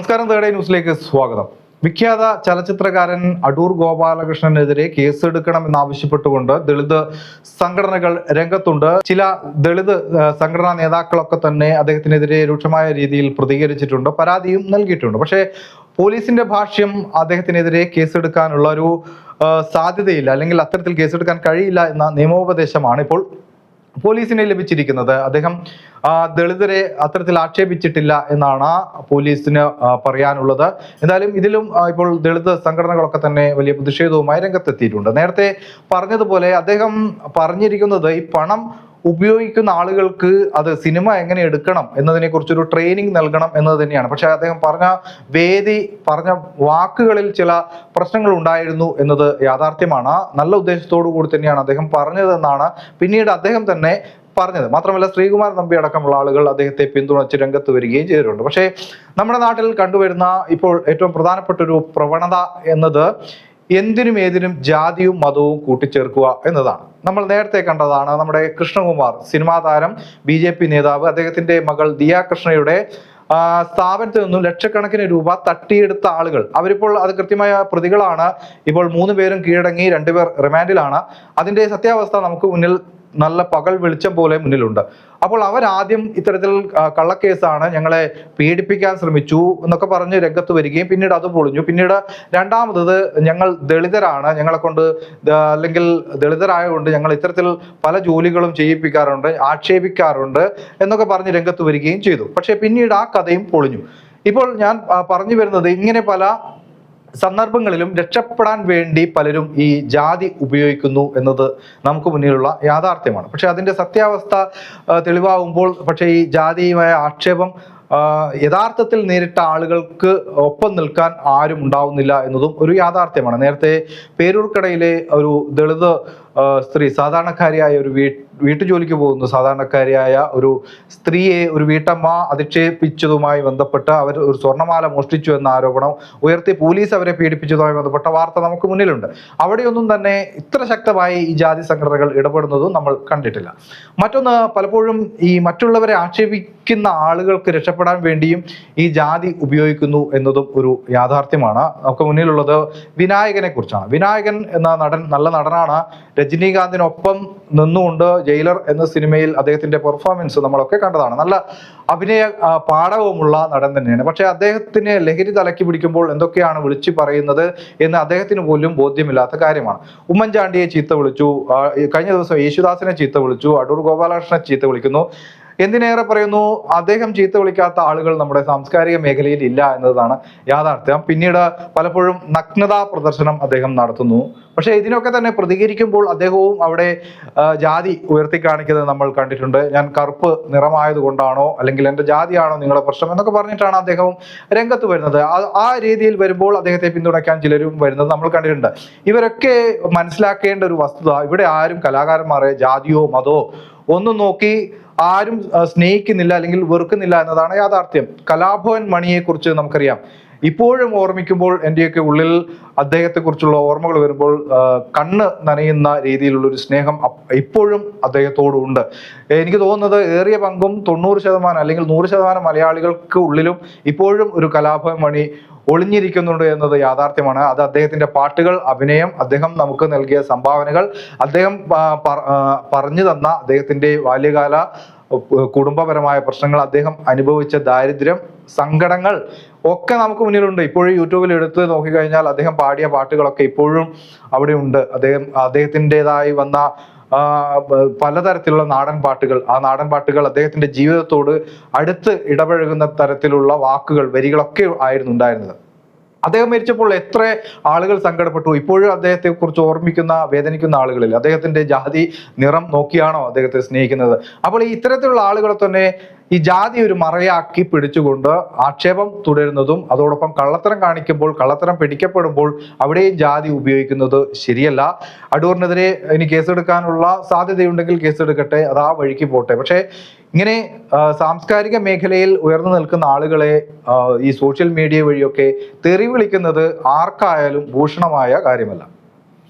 നമസ്കാരം. തേർഡ് ന്യൂസിലേക്ക് സ്വാഗതം. വിഖ്യാത ചലച്ചിത്രകാരൻ അടൂർ ഗോപാലകൃഷ്ണനെതിരെ കേസെടുക്കണമെന്നാവശ്യപ്പെട്ടുകൊണ്ട് ദളിത് സംഘടനകൾ രംഗത്തുണ്ട്. ചില ദളിത് സംഘടനാ നേതാക്കളൊക്കെ തന്നെ അദ്ദേഹത്തിനെതിരെ രൂക്ഷമായ രീതിയിൽ പ്രതികരിച്ചിട്ടുണ്ട്, പരാതിയും നൽകിയിട്ടുണ്ട്. പക്ഷേ പോലീസിന്റെ ഭാഷ്യം അദ്ദേഹത്തിനെതിരെ കേസെടുക്കാനുള്ള ഒരു സാധ്യതയില്ല, അല്ലെങ്കിൽ അത്തരത്തിൽ കേസെടുക്കാൻ കഴിയില്ല എന്ന നിയമോപദേശമാണ് ഇപ്പോൾ പോലീസിനെ ലഭിച്ചിരിക്കുന്നത്. അദ്ദേഹം ദളിതരെ അത്തരത്തിൽ ആക്ഷേപിച്ചിട്ടില്ല എന്നാണ് പോലീസിന് പറയാനുള്ളത്. എന്തായാലും ഇതിലും ഇപ്പോൾ ദളിത് സംഘടനകളൊക്കെ തന്നെ വലിയ പ്രതിഷേധവുമായി രംഗത്തെത്തിയിട്ടുണ്ട്. നേരത്തെ പറഞ്ഞതുപോലെ അദ്ദേഹം പറഞ്ഞിരിക്കുന്നത് ഈ പണം ഉപയോഗിക്കുന്ന ആളുകൾക്ക് അത് സിനിമ എങ്ങനെ എടുക്കണം എന്നതിനെ കുറിച്ചൊരു ട്രെയിനിങ് നൽകണം എന്നത് തന്നെയാണ്. പക്ഷെ അദ്ദേഹം പറഞ്ഞ വാക്കുകളിൽ ചില പ്രശ്നങ്ങൾ ഉണ്ടായിരുന്നു എന്നത് യാഥാർത്ഥ്യമാണ്. നല്ല ഉദ്ദേശത്തോടു കൂടി തന്നെയാണ് അദ്ദേഹം പറഞ്ഞതെന്നാണ് പിന്നീട് അദ്ദേഹം തന്നെ പറഞ്ഞത്. മാത്രമല്ല ശ്രീകുമാർ തമ്പി അടക്കമുള്ള ആളുകൾ അദ്ദേഹത്തെ പിന്തുണച്ച് രംഗത്ത് വരികയും ചെയ്തിട്ടുണ്ട്. പക്ഷേ നമ്മുടെ നാട്ടിൽ കണ്ടുവരുന്ന ഇപ്പോൾ ഏറ്റവും പ്രധാനപ്പെട്ട ഒരു പ്രവണത എന്നത് എന്തിനും ഏതിനും ജാതിയും മതവും കൂട്ടിച്ചേർക്കുക എന്നതാണ്. നമ്മൾ നേരത്തെ കണ്ടതാണ്. നമ്മുടെ കൃഷ്ണകുമാർ, സിനിമാ താരം, BJP നേതാവ്, അദ്ദേഹത്തിന്റെ മകൾ ദിയ കൃഷ്ണയുടെ സ്ഥാപനത്തിൽ നിന്നും ലക്ഷക്കണക്കിന് രൂപ തട്ടിയെടുത്ത ആളുകൾ, അവരിപ്പോൾ അത് കൃത്യമായ പ്രതികളാണ്. ഇപ്പോൾ 3 പേരും കീഴടങ്ങി, 2 പേർ റിമാൻഡിലാണ്. അതിന്റെ സത്യാവസ്ഥ നമുക്ക് മുന്നിൽ നല്ല പകൽ വെളിച്ചം പോലെ മുന്നിലുണ്ട്. അപ്പോൾ അവരാദ്യം ഇത്തരത്തിൽ കള്ളക്കേസാണ്, ഞങ്ങളെ പീഡിപ്പിക്കാൻ ശ്രമിച്ചു എന്നൊക്കെ പറഞ്ഞ് രംഗത്ത് വരികയും പിന്നീട് അത് പൊളിഞ്ഞു. പിന്നീട് രണ്ടാമത് ഞങ്ങൾ ദളിതരാണ്, ഞങ്ങളെ കൊണ്ട് അല്ലെങ്കിൽ ദളിതരായതുകൊണ്ട് ഞങ്ങൾ ഇത്തരത്തിൽ പല ജോലികളും ചെയ്യിപ്പിക്കാറുണ്ട്, ആക്ഷേപിക്കാറുണ്ട് എന്നൊക്കെ പറഞ്ഞ് രംഗത്ത് വരികയും ചെയ്തു. പക്ഷെ പിന്നീട് ആ കഥയും പൊളിഞ്ഞു. ഇപ്പോൾ ഞാൻ പറഞ്ഞു വരുന്നത്, ഇങ്ങനെ പല സന്ദർഭങ്ങളിലും രക്ഷപ്പെടാൻ വേണ്ടി പലരും ഈ ജാതി ഉപയോഗിക്കുന്നു എന്നത് നമുക്ക് മുന്നിലുള്ള യാഥാർത്ഥ്യമാണ്. പക്ഷെ അതിന്റെ സത്യാവസ്ഥ തെളിവാകുമ്പോൾ പക്ഷേ ഈ ജാതിയുമായ ആക്ഷേപം യഥാർത്ഥത്തിൽ നേരിട്ട ആളുകൾക്ക് ഒപ്പം നിൽക്കാൻ ആരും ഉണ്ടാവുന്നില്ല എന്നതും ഒരു യാഥാർത്ഥ്യമാണ്. നേരത്തെ പേരൂർക്കടയിലെ ഒരു ദളിത് സ്ത്രീ, സാധാരണക്കാരിയായ ഒരു വീട്ടുജോലിക്ക് പോകുന്ന സാധാരണക്കാരിയായ ഒരു സ്ത്രീയെ ഒരു വീട്ടമ്മ അധിക്ഷേപിച്ചതുമായി ബന്ധപ്പെട്ട് അവർ ഒരു സ്വർണ്ണമാല മോഷ്ടിച്ചു എന്ന ആരോപണം ഉയർത്തി പോലീസ് അവരെ പീഡിപ്പിച്ചതുമായി ബന്ധപ്പെട്ട വാർത്ത നമുക്ക് മുന്നിലുണ്ട്. അവിടെയൊന്നും തന്നെ ഇത്ര ശക്തമായി ഈ ജാതി സംഘടനകൾ ഇടപെടുന്നതും നമ്മൾ കണ്ടിട്ടില്ല. മറ്റൊന്ന്, പലപ്പോഴും ഈ മറ്റുള്ളവരെ ആക്ഷേപിക്കുന്ന ആളുകൾക്ക് രക്ഷപ്പെടാൻ വേണ്ടിയും ഈ ജാതി ഉപയോഗിക്കുന്നു എന്നതും ഒരു യാഥാർത്ഥ്യമാണ്. നമുക്ക് മുന്നിലുള്ളത് വിനായകനെ കുറിച്ചാണ്. വിനായകൻ എന്ന നടൻ നല്ല നടനാണ്. രജനീകാന്തിനൊപ്പം നിന്നുകൊണ്ട് ജയിലർ എന്ന സിനിമയിൽ അദ്ദേഹത്തിന്റെ പെർഫോമൻസ് നമ്മളൊക്കെ കണ്ടതാണ്. നല്ല അഭിനയ പാടവമുള്ള നടൻ തന്നെയാണ്. പക്ഷെ അദ്ദേഹത്തിന് ലഹരി തലക്കി പിടിക്കുമ്പോൾ എന്തൊക്കെയാണ് വിളിച്ചു പറയുന്നത് എന്ന് അദ്ദേഹത്തിന് പോലും ബോധ്യമില്ലാത്ത കാര്യമാണ്. ഉമ്മൻചാണ്ടിയെ ചീത്ത വിളിച്ചു, കഴിഞ്ഞ ദിവസം യേശുദാസിനെ ചീത്ത വിളിച്ചു, അടൂർ ഗോപാലകൃഷ്ണനെ ചീത്ത വിളിക്കുന്നു. എന്തിനേറെ പറയുന്നു, അദ്ദേഹം ചീത്ത വിളിക്കാത്ത ആളുകൾ നമ്മുടെ സാംസ്കാരിക മേഖലയിൽ ഇല്ല എന്നതാണ് യാഥാർത്ഥ്യം. പിന്നീട് പലപ്പോഴും നഗ്നതാ പ്രദർശനം അദ്ദേഹം നടത്തുന്നു. പക്ഷെ ഇതിനൊക്കെ തന്നെ പ്രതികരിക്കുമ്പോൾ അദ്ദേഹവും അവിടെ ജാതി ഉയർത്തി കാണിക്കുന്നത് നമ്മൾ കണ്ടിട്ടുണ്ട്. ഞാൻ കറുപ്പ് നിറമായത് കൊണ്ടാണോ, അല്ലെങ്കിൽ എൻ്റെ ജാതിയാണോ നിങ്ങളുടെ പ്രശ്നം എന്നൊക്കെ പറഞ്ഞിട്ടാണ് അദ്ദേഹവും രംഗത്ത് വരുന്നത്. ആ രീതിയിൽ വരുമ്പോൾ അദ്ദേഹത്തെ പിന്തുണയ്ക്കാൻ ചിലരും വരുന്നത് നമ്മൾ കണ്ടിട്ടുണ്ട്. ഇവരൊക്കെ മനസ്സിലാക്കേണ്ട ഒരു വസ്തുത, ഇവിടെ ആരും കലാകാരന്മാരെ ജാതിയോ മതമോ ഒന്നും നോക്കി ആരും സ്നേഹിക്കുന്നില്ല അല്ലെങ്കിൽ വെറുക്കുന്നില്ല എന്നതാണ് യാഥാർത്ഥ്യം. കലാഭവൻ മണിയെ കുറിച്ച് നമുക്കറിയാം. ഇപ്പോഴും ഓർമ്മിക്കുമ്പോൾ എൻ്റെയൊക്കെ ഉള്ളിൽ അദ്ദേഹത്തെക്കുറിച്ചുള്ള ഓർമ്മകൾ വരുമ്പോൾ കണ്ണ് നനയുന്ന രീതിയിലുള്ള ഒരു സ്നേഹം ഇപ്പോഴും അദ്ദേഹത്തോടുണ്ട്. എനിക്ക് തോന്നുന്നത് ഏറിയ പങ്കും 90% അല്ലെങ്കിൽ 100% മലയാളികൾക്ക് ഉള്ളിലും ഇപ്പോഴും ഒരു കലാഭവൻ മണി ഒളിഞ്ഞിരിക്കുന്നുണ്ട് എന്നത് യാഥാർത്ഥ്യമാണ്. അത് അദ്ദേഹത്തിന്റെ പാട്ടുകൾ, അഭിനയം, അദ്ദേഹം നമുക്ക് നൽകിയ സംഭാവനകൾ, അദ്ദേഹം പറഞ്ഞു തന്ന അദ്ദേഹത്തിന്റെ ബാല്യകാല കുടുംബപരമായ പ്രശ്നങ്ങൾ, അദ്ദേഹം അനുഭവിച്ച ദാരിദ്ര്യം, സങ്കടങ്ങൾ ഒക്കെ നമുക്ക് മുന്നിലുണ്ട്. ഇപ്പോഴും യൂട്യൂബിൽ എടുത്ത് നോക്കിക്കഴിഞ്ഞാൽ അദ്ദേഹം പാടിയ പാട്ടുകളൊക്കെ ഇപ്പോഴും അവിടെ ഉണ്ട്. അദ്ദേഹത്തിൻ്റെതായി വന്ന പലതരത്തിലുള്ള നാടൻ പാട്ടുകൾ, ആ നാടൻ പാട്ടുകൾ അദ്ദേഹത്തിന്റെ ജീവിതത്തോട് അടുത്ത് ഇടപഴകുന്ന തരത്തിലുള്ള വാക്കുകൾ, വരികളൊക്കെ ആയിരുന്നു ഉണ്ടായിരുന്നത്. അദ്ദേഹം മരിച്ചപ്പോൾ എത്ര ആളുകൾ സങ്കടപ്പെട്ടു. ഇപ്പോഴും അദ്ദേഹത്തെ കുറിച്ച് ഓർമ്മിക്കുന്ന, വേദനിക്കുന്ന ആളുകളിൽ അദ്ദേഹത്തിന്റെ ജാതി നിറം നോക്കിയാണോ അദ്ദേഹത്തെ സ്നേഹിക്കുന്നത്? അപ്പോൾ ഇത്തരത്തിലുള്ള ആളുകളെ തന്നെ ഈ ജാതി ഒരു മറയാക്കി പിടിച്ചുകൊണ്ട് ആക്ഷേപം തുടരുന്നതും, അതോടൊപ്പം കള്ളത്തരം കാണിക്കുമ്പോൾ, കള്ളത്തരം പിടിക്കപ്പെടുമ്പോൾ അവിടെയും ജാതി ഉപയോഗിക്കുന്നത് ശരിയല്ല. അടൂറിനെതിരെ ഇനി കേസെടുക്കാനുള്ള സാധ്യതയുണ്ടെങ്കിൽ കേസെടുക്കട്ടെ, അത് ആ വഴിക്ക് പോട്ടെ. പക്ഷേ ഇങ്ങനെ സാംസ്കാരിക മേഖലയിൽ ഉയർന്നു നിൽക്കുന്ന ആളുകളെ ഈ സോഷ്യൽ മീഡിയ വഴിയൊക്കെ തെറി വിളിക്കുന്നത് ആർക്കായാലും ഭൂഷണമായ കാര്യമല്ല.